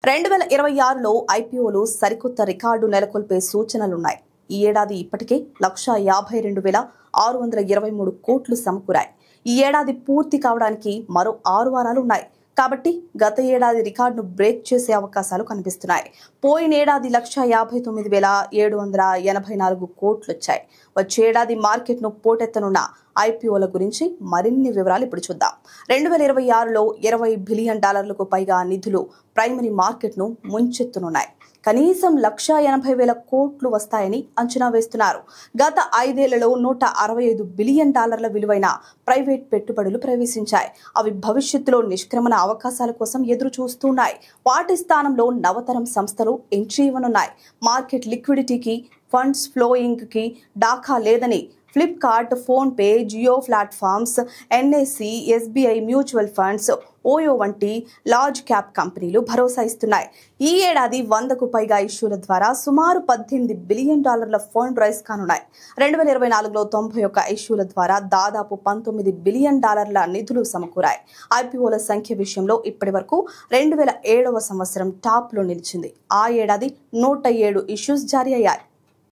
2026లో ఐపీఓలు సరికొత్త రికార్డు నెలకొల్పే సూచనలున్నాయి. ఈ ఏడాది ఇప్పటికే 152,623 కోట్లు సమకూరాయి. ఈ ఏడాది పూర్తి కావడానికి మరో 6 వారాలున్నాయి. కాబట్టి గత ఏడాది రికార్డును బ్రేక్ చేసే అవకాశాలు కనిపిస్తున్నాయి. పోయిన ఏడాది 159,784 కోట్లొచ్చాయి. వచ్చే ఏడాది మార్కెట్ను పోటెత్తనున్న ఐపీఓల గురించి మరిన్ని వివరాలు ఇప్పుడు చూద్దాం. 2026లో $20 బిలియన్ పైగా నిధులు ప్రైమరీ మార్కెట్ను ముంచెత్తనున్నాయి. కనీసం 180,000 కోట్లు వస్తాయని అంచనా వేస్తున్నారు. గత 5 ఏళ్లలో $165 బిలియన్ విలువైన ప్రైవేట్ పెట్టుబడులు ప్రవేశించాయి. అవి భవిష్యత్తులో నిష్క్రమణ అవకాశాల కోసం ఎదురు చూస్తున్నాయి. వాటి స్థానంలో నవతరం సంస్థలు ఎంట్రీ ఇవ్వనున్నాయి. మార్కెట్ లిక్విడిటీకి, ఫండ్స్ ఫ్లోయింగ్ కి డాకా లేదని Flipkart, PhonePe, Jio platforms, NSC, SBI mutual funds, OYO వంటి లార్జ్ క్యాప్ కంపెనీలు భరోసా ఇస్తున్నాయి. ఈ ఏడాది 100కు పైగా ఇష్యూల ద్వారా సుమారు $18 బిలియన్ ఫండ్ రైజ్ కానున్నాయి. 2024లో 91 ఇష్యూల ద్వారా దాదాపు $19 బిలియన్ నిధులు సమకూరాయి. ఐపీఓల సంఖ్య విషయంలో ఇప్పటి వరకు 2007వ సంవత్సరం టాప్ లో నిలిచింది. ఆ ఏడాది 107 ఇష్యూస్ జారీ అయ్యాయి.